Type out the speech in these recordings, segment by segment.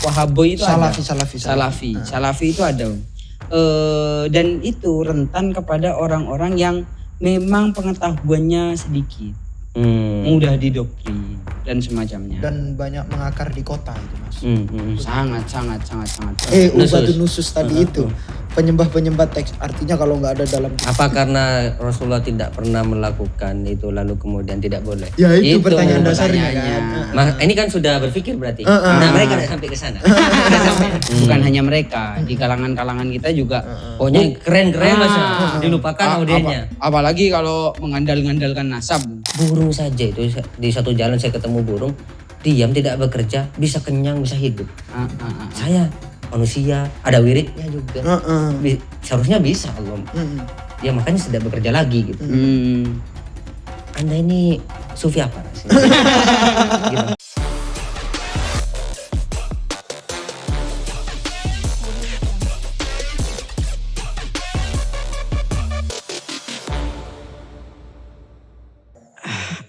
Wahaboy itu Salafi, ada. Salafi. Salafi itu ada. Dan itu rentan kepada orang-orang yang memang pengetahuannya sedikit, mudah didoktrin dan semacamnya. Dan banyak mengakar di kota itu Mas. Sangat. Ubatun nusus tadi itu. Penyembah teks, artinya kalau nggak ada dalam. Apa karena Rasulullah tidak pernah melakukan itu lalu kemudian tidak boleh? Ya itu pertanyaan dasarnya kan. Ini kan sudah berpikir berarti. Nah mereka tidak sampai ke sana. Bukan hanya mereka, di kalangan-kalangan kita juga. Pokoknya keren-keren Mas. Dilupakan audiennya. Apalagi kalau mengandalkan nasab. Burung saja itu di satu jalan saya ketemu burung, diam tidak bekerja, bisa kenyang, bisa hidup. Saya manusia, ada wiridnya juga. Seharusnya bisa Allah. Ya makanya tidak bekerja lagi gitu. Anda ini sufi apa rasanya? Gitu.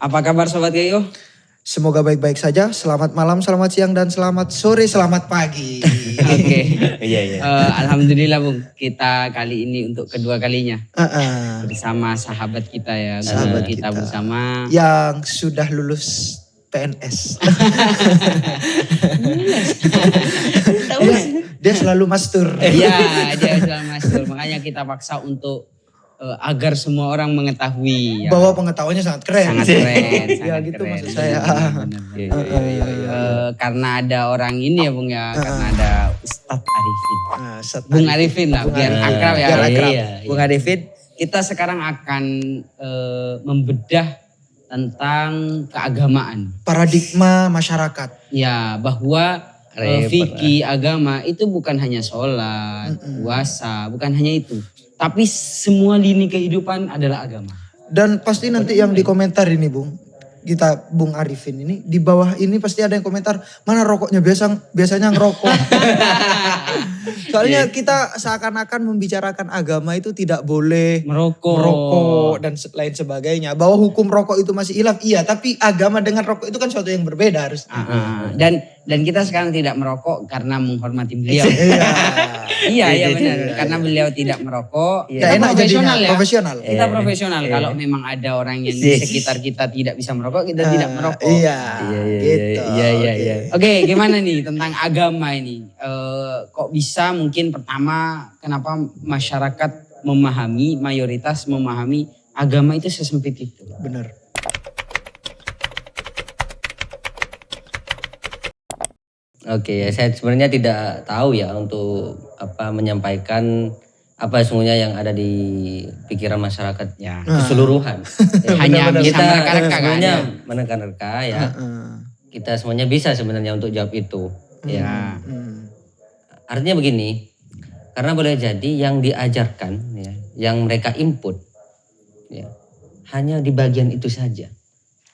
Apa kabar Sobat Gayo? Semoga baik-baik saja. Selamat malam, selamat siang, dan selamat sore, selamat pagi. Oke. Iya. Alhamdulillah Bung, kita kali ini untuk kedua kalinya bersama sahabat kita ya. Sahabat kita bersama yang sudah lulus PNS. Dia selalu mastur. Iya, dia selalu masuk. Makanya kita paksa untuk agar semua orang mengetahui ya. Bahwa pengetahuannya sangat keren. Sangat keren. Ya gitu maksud saya. Karena ada orang ini ya Bung ya, karena ada Ustadz Arifin. Bung Arifin lah, biar akrab ya. Biar akrab. Bung Arifin, kita sekarang akan membedah tentang keagamaan. Paradigma masyarakat. Ya, bahwa fikih agama itu bukan hanya sholat, puasa, bukan hanya itu. Tapi semua lini kehidupan adalah agama. Dan pasti nanti yang di komentar ini Bung, kita Bung Arifin ini, di bawah ini pasti ada yang komentar, mana rokoknya, biasanya ngerokok. Soalnya kita seakan-akan membicarakan agama itu tidak boleh merokok dan lain sebagainya. Bahwa hukum rokok itu masih hilaf, iya, tapi agama dengan rokok itu kan suatu yang berbeda harus. Dan kita sekarang tidak merokok karena menghormati beliau. Iya benar. Karena beliau tidak merokok. Kita profesional ya. Kita profesional. Kalau memang ada orang yang di sekitar kita tidak bisa merokok, kita tidak merokok. Iya. Oke, gimana nih tentang agama ini? Kok bisa mungkin pertama kenapa masyarakat mayoritas memahami agama itu sesempit itu? Benar. Oke, saya sebenarnya tidak tahu ya untuk menyampaikan apa sesungguhnya yang ada di pikiran masyarakat ya keseluruhan. Hanya bisa kita menerka-nerka sebenarnya menerka-nerka ya. Kita semuanya bisa sebenarnya untuk jawab itu. Ya. Artinya begini, karena boleh jadi yang diajarkan ya, yang mereka input ya, hanya di bagian itu saja.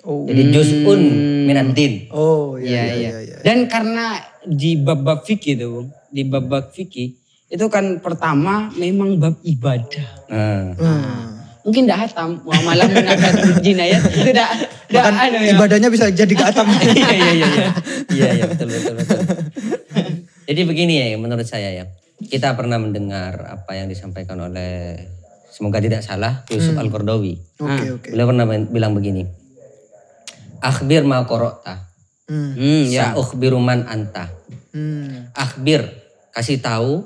Jadi juz'un minad-din. Iya. Dan karena di bab-bab fikih itu, di bab-bab fikih itu kan pertama memang bab ibadah. Mungkin tidak hatam, muamalah menakar jinayat itu tidak ada ya. Ibadahnya bisa jadi gak hatam. Iya betul. Jadi begini ya menurut saya ya. Kita pernah mendengar apa yang disampaikan oleh, semoga tidak salah, Yusuf Al-Qaradawi. Beliau pernah bilang begini. Akhbir ma qara'ta. Sa'ukhbiru man anta. Akhbir, kasih tahu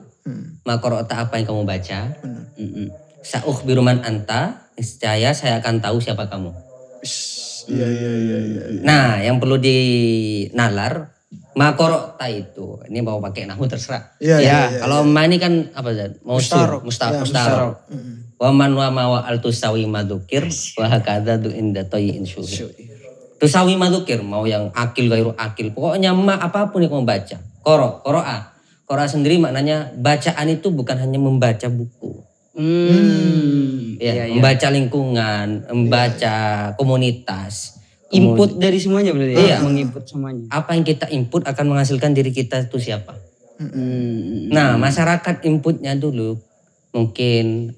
ma qara'ta apa yang kamu baca. Sa'ukhbiru man anta, niscaya saya akan tahu siapa kamu. Iya. Nah, yang perlu dinalar ma qara'ta itu. Ini mau pakai nahwu terserah. Iya. Kalau ma ini kan apa Zat? Mustarok. Wa man wa ma wa al tusawi madukir wa hakadha du inda tayyin syuhur. Tusawi madukir, mau yang akil gairu akil, pokoknya apapun yang kamu baca. Qira'a sendiri maknanya bacaan itu bukan hanya membaca buku. Membaca lingkungan, membaca komunitas. Input dari semuanya berarti ya? Menginput semuanya. Apa yang kita input akan menghasilkan diri kita itu siapa. Nah masyarakat inputnya dulu mungkin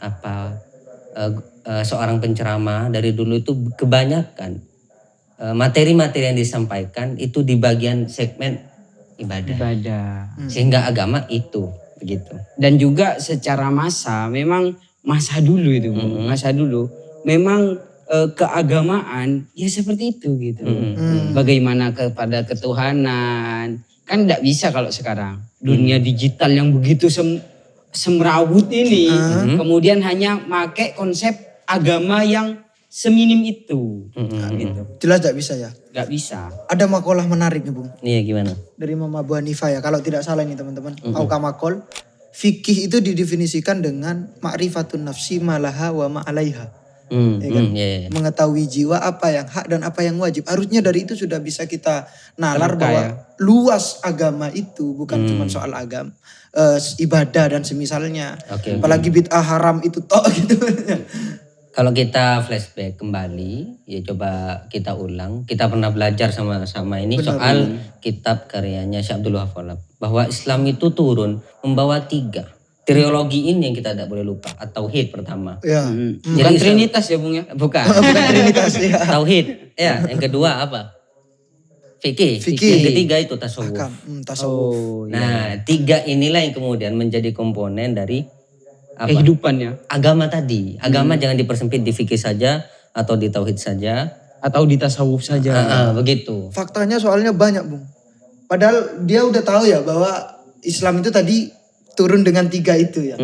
seorang penceramah dari dulu itu kebanyakan materi-materi yang disampaikan itu di bagian segmen ibadah. Sehingga agama itu begitu. Dan juga secara memang masa dulu itu, masa dulu memang keagamaan ya seperti itu gitu. Bagaimana kepada ketuhanan, kan tidak bisa kalau sekarang dunia digital yang begitu semrawut ini, kemudian hanya pakai konsep agama yang seminim itu. Gitu. Jelas tidak bisa ya? Tidak bisa. Ada makalah menarik nih Bung. Iya gimana? Dari Imam Abu Hanifah ya, kalau tidak salah ini teman-teman. Auka makol, fikih itu didefinisikan dengan ma'rifatun nafsi malaha wa ma'alaiha. Ya kan? Mengetahui jiwa apa yang hak dan apa yang wajib. Harusnya dari itu sudah bisa kita nalar bahwa luas agama itu bukan cuma soal agama, ibadah dan semisalnya. Apalagi bid'ah haram itu toh gitu. Kalau kita flashback kembali, ya coba kita ulang. Kita pernah belajar sama-sama ini soal kitab karyanya Syekh Abdul Wahab, bahwa Islam itu turun membawa 3. Teologi ini yang kita tidak boleh lupa, tauhid pertama. Ya. Bukan Trinitas ya Bung ya? Bukan. Bukan Trinitas ya. Tauhid. Ya, yang kedua apa? Fikih. Yang ketiga itu tasawuf. Tasawuf. Nah, 3 inilah yang kemudian menjadi komponen dari kehidupannya. Agama tadi. Agama jangan dipersempit di fikih saja atau di tauhid saja atau di tasawuf saja. Begitu. Faktanya soalnya banyak Bung. Padahal dia udah tahu ya bahwa Islam itu tadi turun dengan 3 itu ya.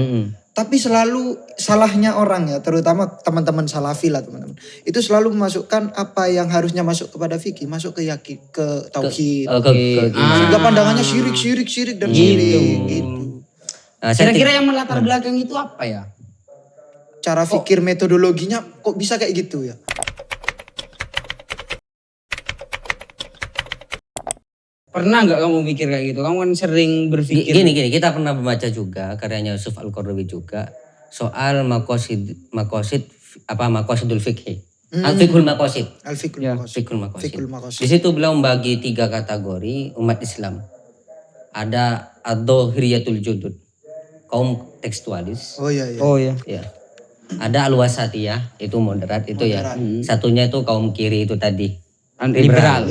Tapi selalu salahnya orang ya, terutama teman-teman salafi lah teman-teman. Itu selalu memasukkan apa yang harusnya masuk kepada fikih, masuk ke tauhid. Sehingga pandangannya syirik dan syirik gitu. Kira-kira yang melatar belakang itu apa ya? Cara fikir metodologinya kok bisa kayak gitu ya? Pernah nggak kamu mikir kayak gitu? Kamu kan sering berpikir. Gini, kita pernah membaca juga karyanya Yusuf Al-Qaradawi juga soal maqasidul fikhi. Al-fiqhul maqasid. Al-fiqhul maqasid. Di situ beliau membagi 3 kategori umat Islam. Ada ad-dhahiriyatul judud, kaum tekstualis. Oh iya. Ya. Ada al-wasatiyah, itu moderat itu ya. Satunya itu kaum kiri itu tadi. Liberal.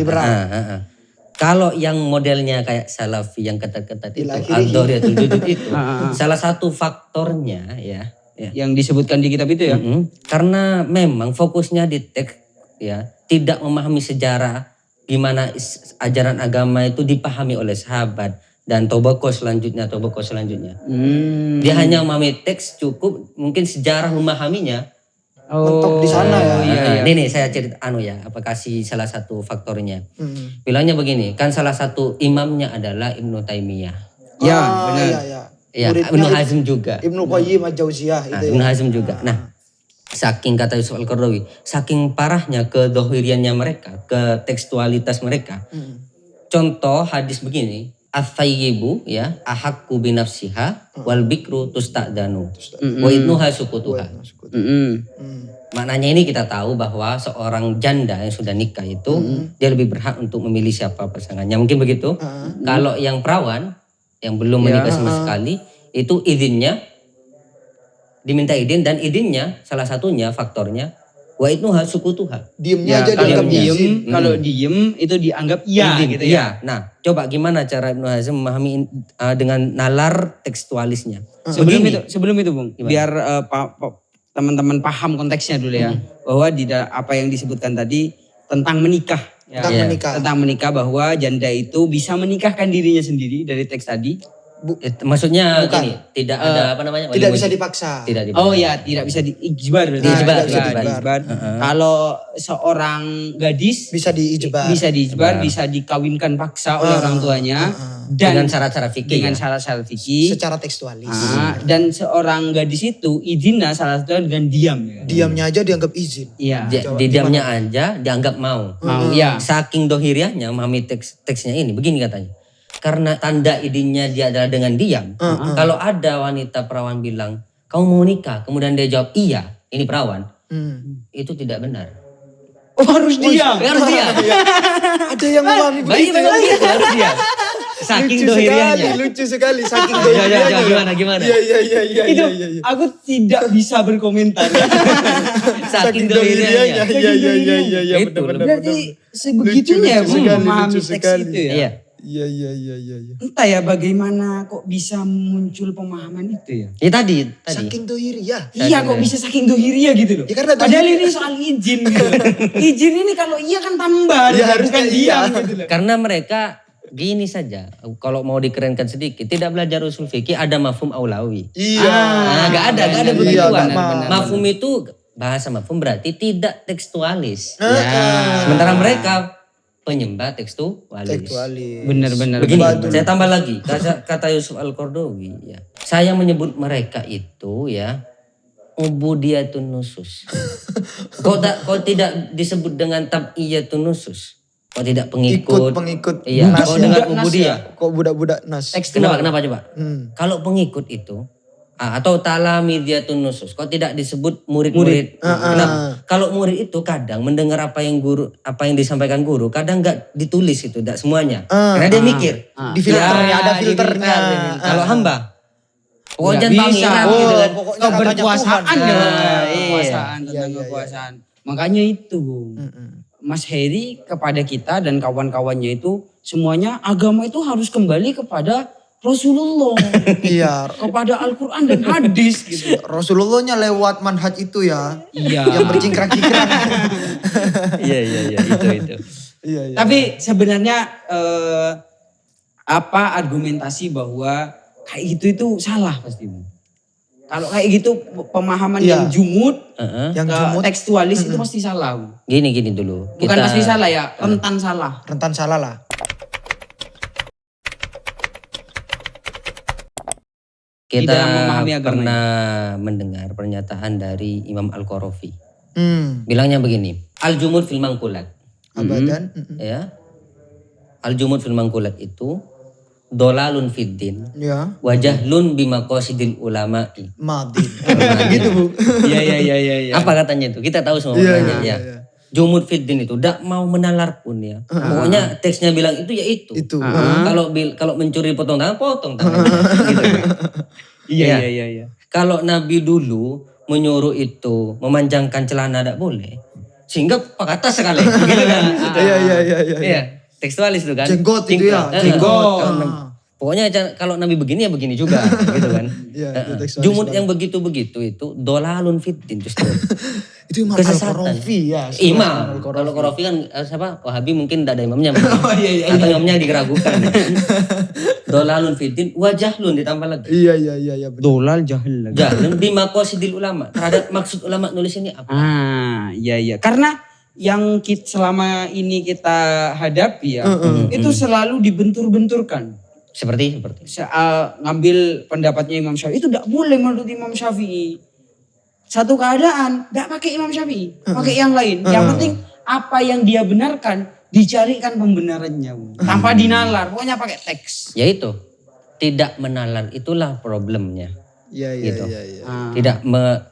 Kalau yang modelnya kayak salafi yang ketat-ketat itu, ad-dhahiriyatul judud itu, salah satu faktornya ya. Yang disebutkan di kitab itu ya. Karena memang fokusnya di teks ya, tidak memahami sejarah gimana ajaran agama itu dipahami oleh sahabat dan tobaqo selanjutnya. Dia hanya memahami teks cukup, mungkin sejarah memahaminya. Mentok di sana ya. Iya. Nih saya cerita kasih salah satu faktornya. Bilangnya begini, kan salah satu imamnya adalah Ibnu Taimiyah. Ya, benar. Ya, Ibnu Hazm juga. Ibnu Qayyim al-Jauziyah itu. Ibnu Hazm juga. Nah, saking kata Yusuf Al-Qaradawi, saking parahnya kedhahiriannya mereka, ke tekstualitas mereka. Contoh hadis begini, as-sayyibu ya ahaqqu binafsiha wal bikru tusta'danu wa idnuha sukutuha. Maknanya ini kita tahu bahwa seorang janda yang sudah nikah itu dia lebih berhak untuk memilih siapa pasangannya. Mungkin begitu. Kalau yang perawan yang belum menikah sama sekali itu diminta izin, dan izinnya salah satunya faktornya wa idnuha sukutuha. Diemnya aja dianggap izin. Kalau diem itu dianggap iya gitu ya. Nah, coba gimana cara Ibnu Hazm memahami dengan nalar tekstualisnya. Sebelum itu Bung, biar teman-teman paham konteksnya dulu ya. Bahwa apa yang disebutkan tadi tentang menikah. Ya. Tentang menikah, bahwa janda itu bisa menikahkan dirinya sendiri dari teks tadi. Maksudnya gini, tidak ada tidak bisa dipaksa. Tidak bisa diijbar. Kalau seorang gadis bisa diijbar, bisa dikawinkan paksa oleh orang tuanya dan dengan syarat-syarat fikih. Secara tekstualis. Dan seorang gadis itu izinnya salah satunya dengan diam. Diamnya aja dianggap izin. Iya. Diamnya aja dianggap mau. Ya. Saking dohiriahnya memahami teksnya ini, begini katanya. Karena tanda idinnya dia adalah dengan diam. Kalau ada wanita perawan bilang, kamu mau nikah, kemudian dia jawab iya, ini perawan, itu tidak benar. Harus diam. Ada yang memahami begitu. Harus diam. Saking dohiriahnya. Lucu sekali, saking dohiriahnya. Gimana? Iya. Aku tidak bisa berkomentar. Saking dohiriahnya. Iya. Berarti sebegitunya memahami teks itu ya. Iya. Iya. Entah ya bagaimana kok bisa muncul pemahaman itu ya. Ya tadi. Saking dohiriyah. Iya kok bisa saking dohiriyah gitu loh. Ya, karena Padahal ini soal izin gitu. Izin ini kalau iya kan tambah. Ya, harusnya bukan diam iya. gitu loh. Karena mereka gini saja, kalau mau dikerenkan sedikit, tidak belajar usul fikih ada mafhum aulawi. Iya. Gak ada Iya, begituan. benar. Mafhum itu, bahasa mafhum berarti tidak tekstualis. Ya. Sementara mereka penyembah tekstualis. Benar-benar. Begini, saya tambah lagi, kata Yusuf Al-Qaradawi ya. Saya menyebut mereka itu ya, ubudiyatun nusus. Kok tidak disebut dengan tab'iyatun nusus? Kok tidak pengikut? Iya, kok dengan ubudiyah? Kok budak-budak nas? Kenapa coba? Kalau pengikut itu atau talamidiyatun nusus, kok tidak disebut murid-murid? Kenapa? Kalau murid itu kadang mendengar apa yang disampaikan guru, kadang nggak ditulis itu, tidak semuanya. Karena dia mikir. Di filter ya, ada filternya. Kalau hamba, pokoknya Nggak pangeran bisa. gitu kan. Pokoknya Keberkuasaan Tuhan. ya. Iya. Tentang kekuasaan. Makanya itu Mas Heri kepada kita dan kawan-kawannya itu semuanya agama itu harus kembali kepada Rasulullah. Iya. Kepada Al-Quran dan hadis gitu. Rasulullahnya lewat manhaj itu ya. Iya. Yang bercingkrang-cingkrang. Iya, itu. Iya. Tapi sebenarnya apa argumentasi bahwa kayak gitu itu salah pasti. Kalau kayak gitu pemahaman Iya. yang jumud, Yang jumud. tekstualis itu pasti salah. Gini dulu. Bukan pasti salah ya, rentan salah. Rentan salah lah. Kita dalam memahami agama pernah mendengar pernyataan dari Imam Al-Qarafi. Hmm. Bilangnya begini, al-jumud fil mangkulat. Abadan. Ya. Al-jumud fil mangkulat itu dolalun fiddin, Ya. wajahlun bimaqasidil ulama'i. Madin. Gitu Bu. Iya. Apa katanya itu? Kita tahu semua Iya, maknanya iya, ya. iya. Jumud fiddin itu tidak mau menalar pun ya. Pokoknya teksnya bilang itu ya itu. Itu. Kalau mencuri potong tangan. Gitu. Iya. Kalau Nabi dulu menyuruh itu memanjangkan celana tidak boleh. Sehingga pakata sekali. Gitu kan? Iya. Tekstualis itu kan. Jenggot itu ya. Jenggot. Pokoknya kalau Nabi begini ya begini juga gitu kan. Iya, itu tekstualis Jumud banget. yang begitu-begitu itu dolalun fiddin justru. Itu Imam Kesesatan. Al-Qarafi ya. Imam. Kalau Qarafi kan siapa? Wahabi mungkin tidak ada imamnya. Iya. Atau imamnya diragukan. Dolalun fiddin wajahlun ditambah lagi. Iya. benar. Dolal jahil lagi. Jahlun bimaqasidil ulama. Terhadap maksud ulama nulis ini apa? Iya. Karena yang selama ini kita hadapi ya, itu selalu dibentur-benturkan. Seperti. Ngambil pendapatnya Imam Syafi'i itu tidak boleh menurut Imam Syafi'i. Satu keadaan tidak pakai Imam Syafi'i, pakai yang lain. Yang penting apa yang dia benarkan dicarikan pembenarannya, tanpa dinalar. Pokoknya pakai teks. Yaitu tidak menalar itulah problemnya. Iya. Gitu.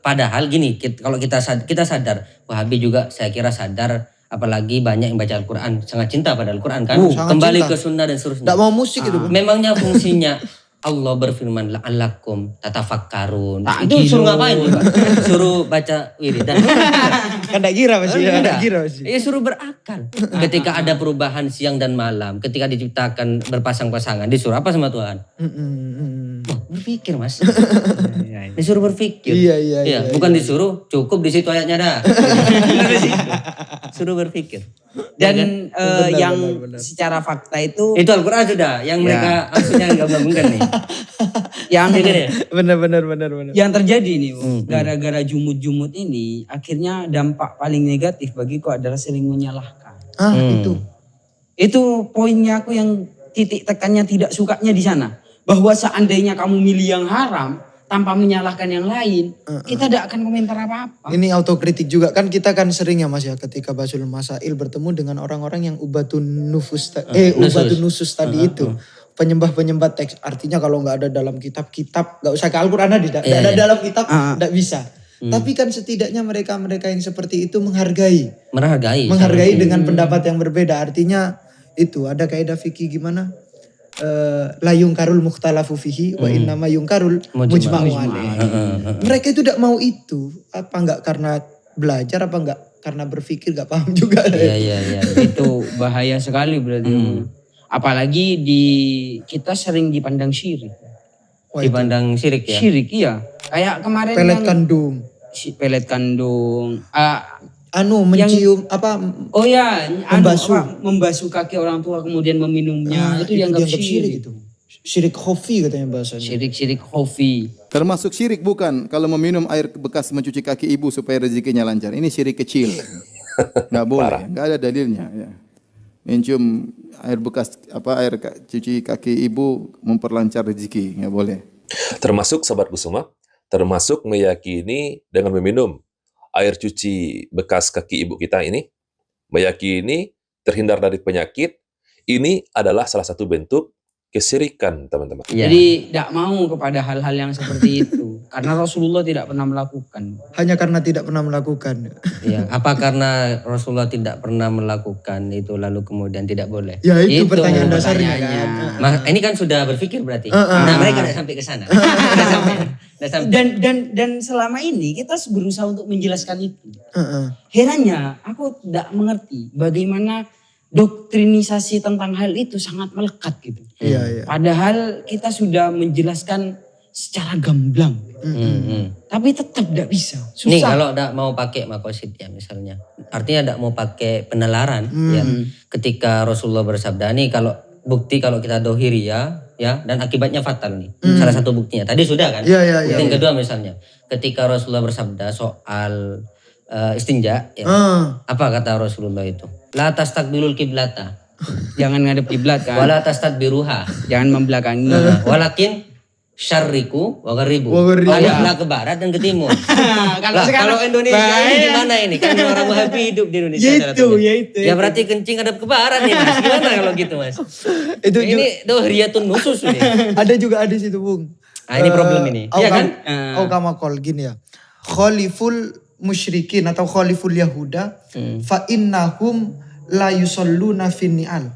Padahal gini, kalau kita sadar, Wahabi juga saya kira sadar, apalagi banyak yang baca Al-Quran, sangat cinta pada Al-Quran kan, sangat kembali cinta. ke sunnah dan seterusnya. Nggak mau musik itu Bu. Memangnya fungsinya Allah berfirman la'allakum tatafakkarun. Tak Itu gitu. suruh ngapain juga? Suruh baca wiridan. Kan enggak kira masih. Ya suruh berakal. Ketika ada perubahan siang dan malam, ketika diciptakan berpasang-pasangan, disuruh apa sama Tuhan? Wah, berpikir Mas. Disuruh berpikir. Iya. Bukan disuruh cukup di situ ayatnya dah. Suruh berpikir. Dan yang benar. secara fakta itu Itu Al-Quran sudah, yang mereka maksudnya gabungkan nih. yang Benar. yang terjadi nih, Bu. Gara-gara jumud-jumud ini, akhirnya dampak paling negatif bagiku adalah saling menyalahkan. Itu. Itu poinnya aku yang titik tekannya tidak sukanya di sana. Bahwa seandainya kamu milih yang haram tanpa menyalahkan yang lain, kita tidak akan komentar apa-apa. Ini autokritik juga kan, kita kan sering ya Mas ya, ketika Basul Masail bertemu dengan orang-orang yang ubatun nusus tadi itu. Penyembah-penyembah teks. Artinya kalau nggak ada dalam kitab, nggak usah ke Al-Quran ada dalam kitab, nggak bisa. Tapi kan setidaknya mereka-mereka yang seperti itu menghargai dengan pendapat yang berbeda. Artinya itu ada kaidah fikih gimana? La yungkarul mukhtalafu fihi wa innama yungkarul mujma'u alaih. Mereka itu tidak mau itu. Apa enggak karena belajar, apa enggak karena berpikir, enggak paham juga. Iya. Itu bahaya sekali berarti. Apalagi kita sering dipandang syirik. Dipandang syirik ya? Syirik iya. Kayak kemarin Pelet kandung. Pelet kandung. Mencium Oh ya, membasuh kaki orang tua kemudian meminumnya. Itu dianggap syirik. Itu. Syirik khofi katanya bahasanya. Syirik khofi. Termasuk syirik bukan kalau meminum air bekas mencuci kaki ibu supaya rezekinya lancar. Ini syirik kecil. Nggak boleh, nggak ada dalilnya. Ya. Mencium air bekas air cuci kaki ibu memperlancar rezeki, nggak boleh. Termasuk Sobat Kusuma, termasuk meyakini dengan meminum air cuci bekas kaki ibu kita ini, meyakini terhindar dari penyakit, ini adalah salah satu bentuk kesyirikan, teman-teman. Ya. Jadi tidak mau kepada hal-hal yang seperti itu. Karena Rasulullah tidak pernah melakukan. Hanya karena tidak pernah melakukan. Iya. Apa karena Rasulullah tidak pernah melakukan itu lalu kemudian tidak boleh? Ya itu pertanyaan dasarnya kan. Ini kan sudah berpikir berarti. Nah mereka tidak sampai ke sana. Dan selama ini kita berusaha untuk menjelaskan itu. Herannya aku tidak mengerti bagaimana doktrinisasi tentang hal itu sangat melekat gitu. Iya. Padahal kita sudah menjelaskan secara gamblang. Tapi tetap tidak bisa. Susah. Nih kalau tidak mau pakai makosid ya misalnya. Artinya tidak mau pakai penalaran. Ya. Ketika Rasulullah bersabda nih kalau bukti kalau kita dohiri ya dan akibatnya fatal nih. Salah satu buktinya. Tadi sudah kan? Bukti yang kedua misalnya. Ketika Rasulullah bersabda soal istinja ya. Apa kata Rasulullah itu? La tastaqbilul kiblata. Jangan ngadep kiblat kan. Wala tastadbiruha. Jangan membelakangi. Walakin syarriku wa gharibu. Hadaplah ke barat dan ke timur. Kalau Indonesia ini gimana ini? Kan orang Wahabi hidup di Indonesia. Itu. Ya berarti kencing hadap ke barat nih Mas. Gimana kalau gitu Mas? Ini dohriyatun nusus ini. Ada juga ada situ Bung. Ini problem ini. Iya kan? Kamakol gini ya. Khaliful musyrikin atau khaliful yahuda fa innahum la yusalluna finni'al.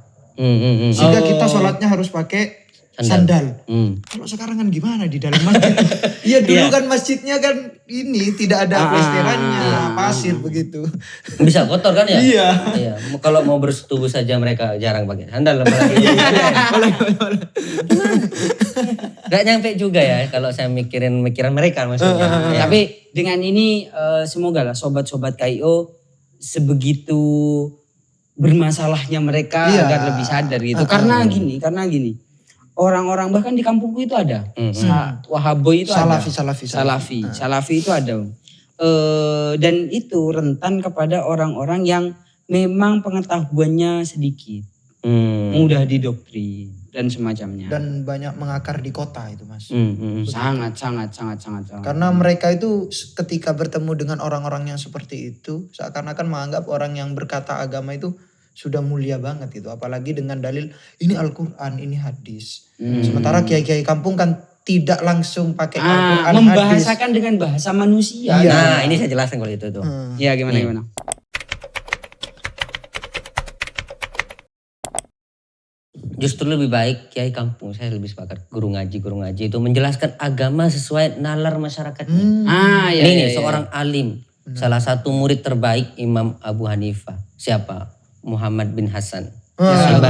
Sehingga kita sholatnya harus pakai sandal. Kalau sekarang kan gimana di dalam masjid? Iya dulu kan masjidnya kan ini tidak ada plesterannya, pasir begitu. Bisa kotor kan ya? Iya. Kalau mau bersetubuh saja mereka jarang pakai sandal. Gak nyampe juga ya kalau saya mikiran mereka maksudnya. Tapi dengan ini semoga lah sobat-sobat KIO sebegitu bermasalahnya mereka agar lebih sadar gitu. Karena gini. Orang-orang bahkan di kampungku itu ada. Wahaboy itu Salafi. ada. Salafi itu ada. Dan itu rentan kepada orang-orang yang memang pengetahuannya sedikit. Mudah didoktrin dan semacamnya. Dan banyak mengakar di kota itu Mas. Sangat. Karena mereka itu ketika bertemu dengan orang-orang yang seperti itu seakan-akan menganggap orang yang berkata agama itu sudah mulia banget itu. Apalagi dengan dalil ini Al-Quran, ini hadis. Sementara kiai-kiai kampung kan tidak langsung pakai Al-Quran, membahasakan hadis. Dengan bahasa manusia. Nah ini saya jelaskan kalau itu tuh. Iya gimana? Justru lebih baik kiai kampung, saya lebih sepakat guru ngaji itu menjelaskan agama sesuai nalar masyarakatnya. Ini seorang alim, salah satu murid terbaik Imam Abu Hanifah. Siapa? Muhammad bin Hasan.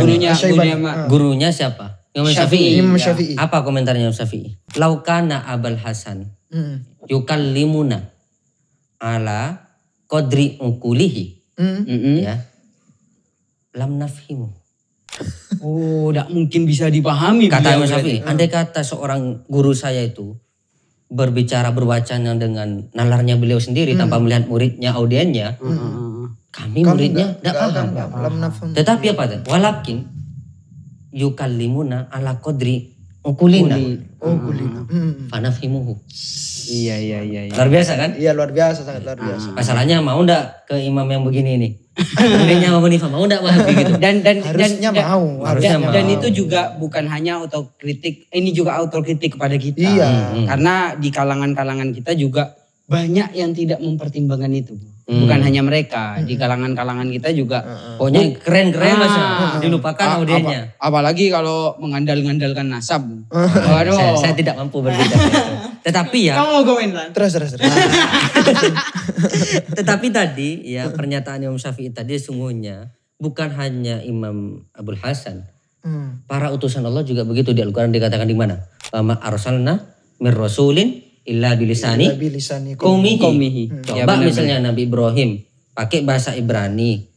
Gurunya siapa? Imam Syafi'i. Apa komentarnya Imam Syafi'i? Laukana Abul Hasan yukallimuna ala qadri uqulihi. Ya. Lam nafhimu. Tidak mungkin bisa dipahami. Kata Imam Syafi'i, andai kata seorang guru saya itu berwacana dengan nalarnya beliau sendiri tanpa melihat muridnya, audiennya, kami muridnya tidak paham. Tetapi apa? Walakin yukallimuna ala qadri uqulina. Fanafhimuhu. Iya. Luar biasa kan? Iya luar biasa, sangat luar biasa. Masalahnya mau enggak ke imam yang begini nih? Muridnya Abu Hanifah mau enggak Wahabi gitu? Harusnya mau. Dan itu juga bukan hanya autokritik, ini juga autokritik kepada kita. Karena di kalangan-kalangan kita juga banyak yang tidak mempertimbangkan itu. Bukan hanya mereka, di kalangan-kalangan kita juga. Pokoknya keren-keren Mas, dilupakan audiennya. Apalagi kalau mengandal-ngandalkan nasab. Saya tidak mampu berbicara. Tetapi ya. Kamu mau komen lah. Terus. Tetapi tadi ya pernyataan Imam Syafi'i tadi sungguhnya bukan hanya Imam Abul Hasan. Para utusan Allah juga begitu, di Al-Quran dikatakan di mana? Ma arsalna mir rasulin illa bilisani qaumihi. Coba misalnya Nabi Ibrahim pakai bahasa Ibrani,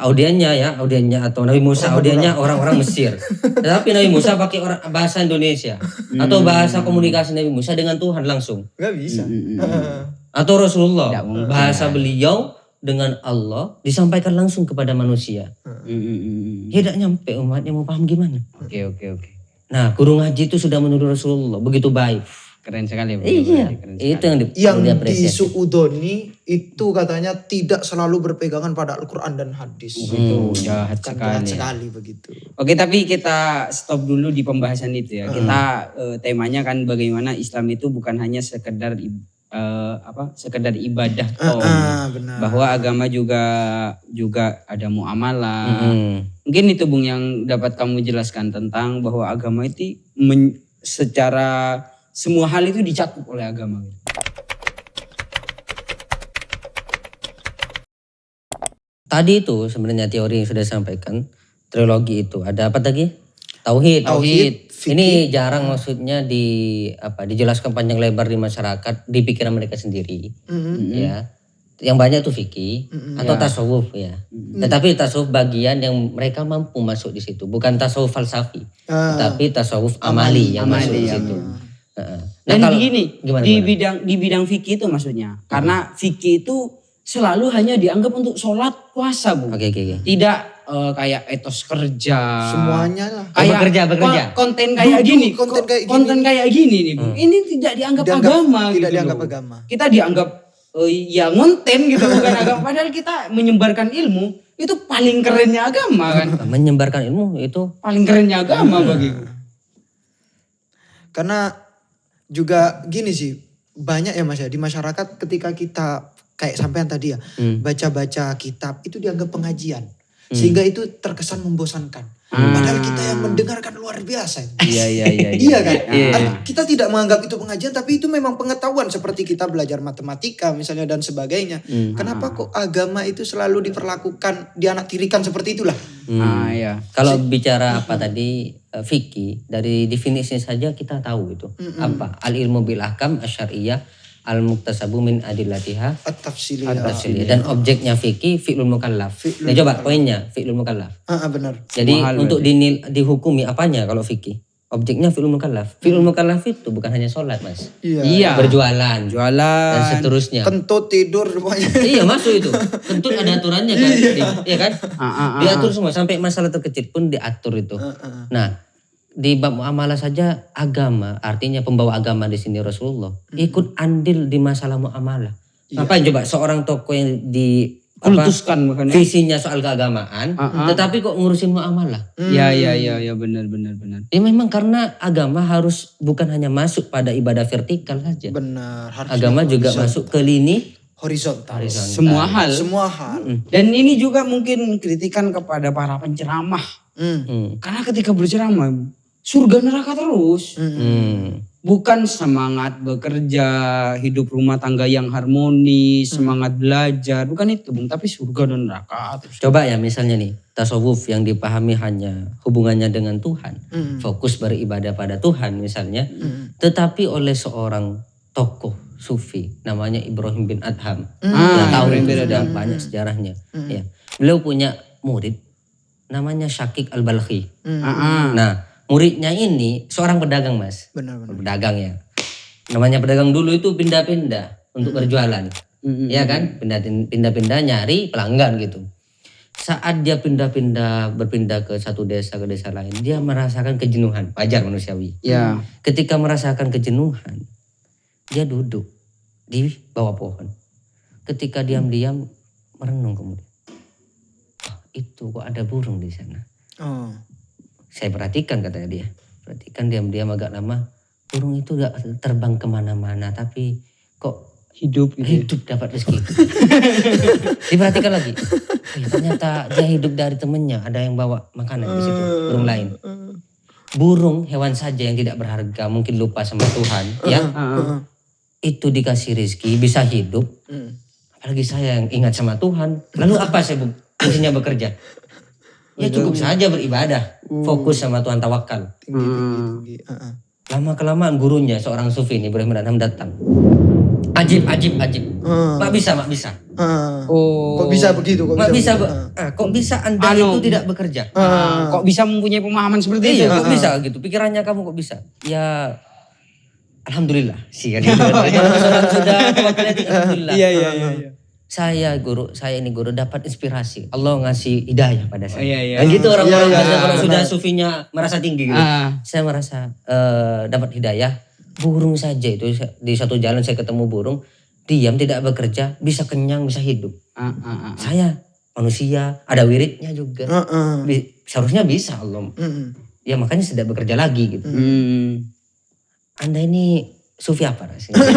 audiennya atau Nabi Musa audiennya orang-orang Mesir. Tetapi Nabi Musa pakai bahasa Indonesia atau bahasa komunikasi Nabi Musa dengan Tuhan langsung. Gak bisa. Atau Rasulullah bahasa beliau dengan Allah disampaikan langsung kepada manusia. Tidak nyampe umatnya mau paham gimana. Oke. Nah, guru ngaji itu sudah menurut Rasulullah begitu baik. Keren sekali. Iya, itu yang diapresiasi. Di Suudoni itu katanya tidak selalu berpegangan pada Al-Quran dan hadis. Itu jahat sekali begitu. Oke, tapi kita stop dulu di pembahasan itu ya. Kita temanya kan bagaimana Islam itu bukan hanya sekedar sekedar ibadah benar. Bahwa agama juga ada muamalah. Mungkin itu Bung yang dapat kamu jelaskan tentang bahwa agama itu secara semua hal itu dicakup oleh agama. Tadi itu sebenarnya teori yang sudah disampaikan, trilogi itu ada apa tadi? Tauhid. Ini jarang maksudnya dijelaskan panjang lebar di masyarakat, di pikiran mereka sendiri. Ya. Yang banyak tuh fikih atau tasawuf ya. Tetapi tasawuf bagian yang mereka mampu masuk di situ, bukan tasawuf falsafi, tapi tasawuf amali yang masuk di situ. Dan begini, di bidang fikih itu maksudnya, karena fikih itu selalu hanya dianggap untuk sholat puasa, Bu. Oke. Tidak kayak etos kerja. Semuanya lah. Kayak bekerja. Konten kayak gini. Konten kayak gini nih, Bu. Ini tidak dianggap agama. Tidak gitu dianggap loh. agama. Kita dianggap ya ngonten gitu, bukan agama. Padahal kita menyebarkan ilmu itu paling kerennya agama kan. Menyebarkan ilmu itu paling kerennya agama bagiku. Karena juga gini sih, banyak ya Mas ya, di masyarakat ketika kita kayak sampean tadi ya, baca-baca kitab itu dianggap pengajian. Sehingga itu terkesan membosankan. Padahal kita yang mendengarkan luar biasa. Iya. Iya kan? Kita tidak menganggap itu pengajian, tapi itu memang pengetahuan seperti kita belajar matematika misalnya dan sebagainya. Kenapa kok agama itu selalu diperlakukan, dianaktirikan seperti itulah? Iya. Kalau bicara tadi fikih, dari definisi saja kita tahu itu. Apa? Al-ilmu bil ahkam asyariyah al-muktasabu min adillatiha at-tafsiliyah. Dan objeknya fikih fi'lul mukallaf. Nah, coba poinnya fi'lul mukallaf. Benar. Jadi untuk dihukumi apanya kalau fikih? Objeknya fi'lul mukallaf. Fi'lul mukallaf itu bukan hanya sholat, Mas. Iya. Berjualan, dan seterusnya. Kentut, tidur semuanya. Iya, masuk itu. Kentut ada aturannya kan. Iya kan? Diatur semua sampai masalah terkecil pun diatur itu. Nah, di bab muamalah saja agama, artinya pembawa agama di sini Rasulullah ikut andil di masalah muamalah. Ngapain coba seorang tokoh yang kultuskan visinya soal keagamaan, tetapi kok ngurusin muamalah? Iya benar. Ya memang karena agama harus bukan hanya masuk pada ibadah vertikal saja. Benar. Agama juga masuk ke lini horizontal. Semua hal. Dan ini juga mungkin kritikan kepada para penceramah. Karena ketika berceramah surga neraka terus. Bukan semangat bekerja, hidup rumah tangga yang harmonis, semangat belajar, bukan itu Bung, tapi surga dan neraka terus. Coba ya misalnya nih, tasawuf yang dipahami hanya hubungannya dengan Tuhan, fokus beribadah pada Tuhan misalnya, tetapi oleh seorang tokoh sufi namanya Ibrahim bin Adham. Tahu itu sudah banyak sejarahnya. Ya. Beliau punya murid namanya Syakik al-Balkhi. Nah, muridnya ini seorang pedagang, Mas. Benar. Pedagang ya. Namanya pedagang dulu itu pindah-pindah untuk berjualan. Ya kan? Pindah-pindah nyari pelanggan gitu. Saat dia berpindah ke satu desa ke desa lain, dia merasakan kejenuhan. Wajar manusiawi. Ya. Ketika merasakan kejenuhan, dia duduk di bawah pohon. Ketika diam-diam merenung kemudian. Itu kok ada burung di sana. Saya perhatikan katanya dia. Perhatikan diam-diam agak lama. Burung itu gak terbang kemana-mana. Tapi kok hidup dapat rezeki. Diperhatikan lagi. Ternyata dia hidup dari temennya. Ada yang bawa makanan di situ. Burung lain. Burung hewan saja yang tidak berharga. Mungkin lupa sama Tuhan. Ya. Itu dikasih rezeki. Bisa hidup. Apalagi saya yang ingat sama Tuhan. Lalu apa saya fungsinya bekerja? Ya cukup saja beribadah. Fokus sama Tuhan, tawakal. Tinggi. Lama-kelamaan gurunya seorang sufi ini, Ibrahim Adham, datang. Ajib. Mak bisa. Kok bisa begitu? Kok bisa Anda itu tidak bekerja? Kok bisa mempunyai pemahaman seperti itu? Iya, kok bisa gitu? Pikirannya kamu kok bisa? Ya, alhamdulillah sih kan. Kalau seorang sudah tawakalnya, alhamdulillah. Iya. Saya ini guru dapat inspirasi. Allah ngasih hidayah pada saya. Iya. Dan gitu orang-orang kalau benar. sudah sufinya merasa tinggi gitu. Saya merasa dapat hidayah. Burung saja itu di satu jalan saya ketemu burung, diam tidak bekerja, bisa kenyang, bisa hidup. Saya manusia, ada wiridnya juga. Seharusnya bisa Allah. Ya makanya tidak bekerja lagi gitu. Anda ini sufi apa rasanya?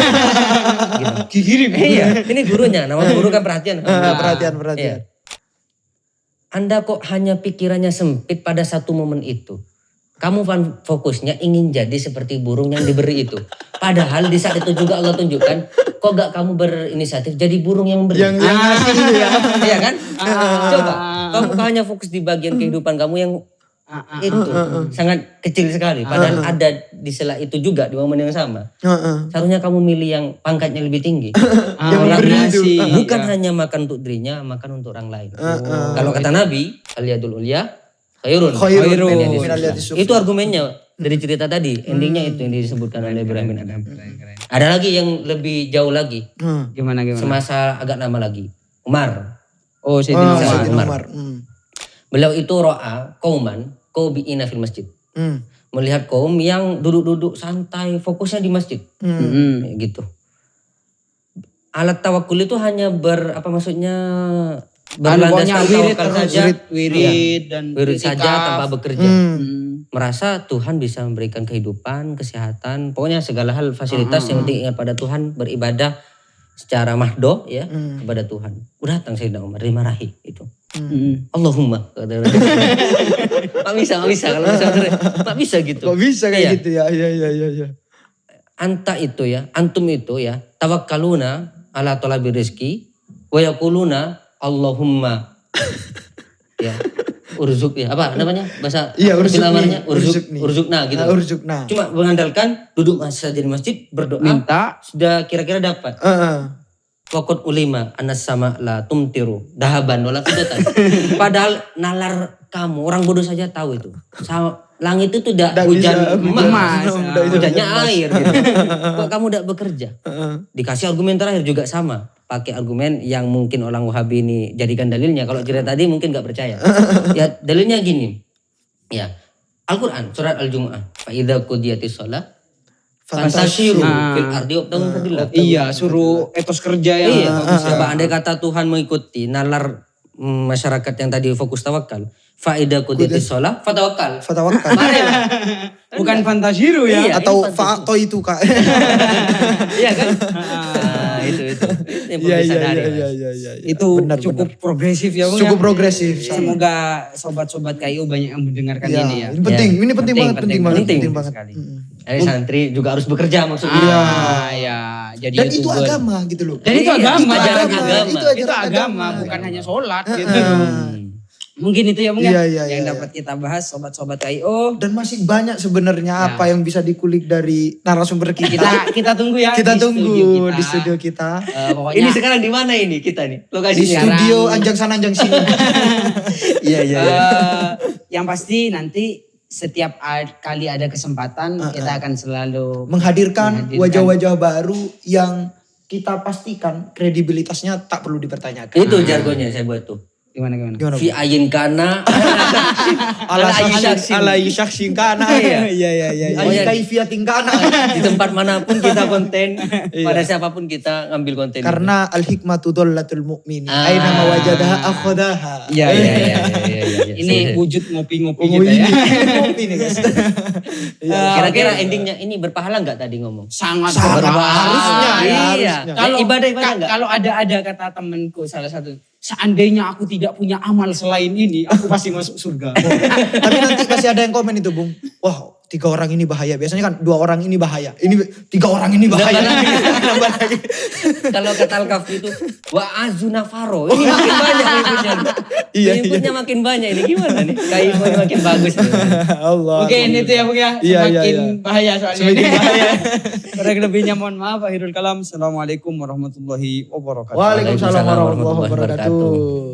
Gitu. Iya, ini gurunya. Nama guru kan perhatian. Perhatian. Iya. Anda kok hanya pikirannya sempit pada satu momen itu. Kamu fokusnya ingin jadi seperti burung yang diberi itu. Padahal di saat itu juga Allah tunjukkan, kok gak kamu berinisiatif jadi burung yang memberi. Yang ngasih itu ya. Iya kan? Coba, kamu hanya fokus di bagian kehidupan kamu yang itu sangat kecil sekali. Padahal ada di sela itu juga di momen yang sama. Seharusnya kamu milih yang pangkatnya lebih tinggi. Bukan hanya makan untuk dirinya, makan untuk orang lain. Kalau kata Nabi, al-yadul ulya khairun. Itu argumennya dari cerita tadi. Endingnya itu yang disebutkan oleh Ibrahim bin Adham. Ada lagi yang lebih jauh lagi. Gimana? Semasa agak lama lagi. Umar. Sayyidina Umar. Beliau itu ro'a kauman bi'ina fil masjid. Melihat kaum yang duduk-duduk santai, fokusnya di masjid. Gitu. Alat tawakul itu hanya berlandaskan tawakal saja. Wirid dan wirid saja tanpa bekerja. Merasa Tuhan bisa memberikan kehidupan, kesehatan, pokoknya segala hal fasilitas yang penting ingat pada Tuhan, beribadah secara mahdoh ya kepada Tuhan. Udah datang Sayyidina Umar dimarahi itu. Allahumma. Pak bisa kalau Pak bisa gitu. Kok bisa kayak gitu ya? Iya. Antum itu ya, tawakkaluna ala talabi rizki wa yaquluna Allahumma ya urzuk ya apa namanya bahasa urzukna gitu. Urzukna. Cuma mengandalkan duduk saja di masjid berdoa minta sudah kira-kira dapat. Pokok ulima anas sama la tumtiru dahaban wala fidatan. Padahal nalar kamu orang bodoh saja tahu itu. Langit itu tidak hujan emas, hujannya air gitu. Kok kamu tidak bekerja? Dikasih argumen terakhir juga sama. Pakai argumen yang mungkin orang Wahabi ini jadikan dalilnya. Kalau cerita tadi mungkin gak percaya. Ya dalilnya gini. Ya Al-Quran surat Al-Jumu'ah. Fa'idha qudiyatis sholat fantashiru fil ardi wabtaghu min fadlillah. Iya, suruh etos kerja ya. Iya, coba andai kata Tuhan mengikuti nalar masyarakat yang tadi fokus tawakal. Fa'idha qudiyatis sholat fatawakkal. Bukan fantasiru ya. Iya, atau fa'to itu Kak. Iya kan? Itu yang perlu disadari. Iya. Itu cukup progresif ya Bung. Cukup progresif. Semoga sobat-sobat KIU banyak yang mendengarkan ini ya. Ini penting banget. Sekali. Dari santri juga harus bekerja maksudnya. Jadi dan itu YouTuber. agama gitu loh. Dan itu agama. Itu Itu agama, bukan hanya sholat gitu. Mungkin itu ya Bung yang dapat kita bahas sobat-sobat KIO. Dan masih banyak sebenarnya apa yang bisa dikulik dari narasumber kita. Kita tunggu ya. Kita tunggu di studio kita. Pokoknya ini sekarang di mana ini kita nih? Lokasinya. Di studio Anjang sana Anjang sini. Iya. Yang pasti nanti setiap kali ada kesempatan kita akan selalu menghadirkan wajah-wajah baru yang kita pastikan kredibilitasnya tak perlu dipertanyakan. Itu jargonnya saya buat tuh. Gimana? Fi ayin kana ala yushaksin kana. Iya. Ay kaifiatin kana. Di tempat manapun kita konten, pada siapapun kita ngambil konten. Karena al hikmatu dhallatul mu'min. Aina ma wajadaha akhadaha. Iya. Ini wujud ngopi-ngopi kita ya. Ngopi nih guys. Kira-kira endingnya ini berpahala enggak tadi ngomong? Sangat harusnya. Iya. Kalau ibadah enggak? Kalau ada kata temanku salah satu, seandainya aku tidak punya amal selain ini, aku pasti masuk surga. Tapi nanti pasti ada yang komen itu Bung. Wah, 3 orang ini bahaya. Biasanya kan 2 orang ini bahaya. Ini 3 orang ini bahaya. Nambah lagi. Kalau kata Al-Kahfi itu wa azuna faro. Ini makin banyak pengikutnya. Pengikutnya makin banyak ini gimana nih? Kaimannya makin bagus. Allah. Mungkin itu ya Bung ya. Semakin bahaya soalnya. Semakin bahaya. Kurang lebihnya mohon maaf. Akhirul kalam. Assalamualaikum warahmatullahi wabarakatuh. Waalaikumsalam warahmatullahi wabarakatuh.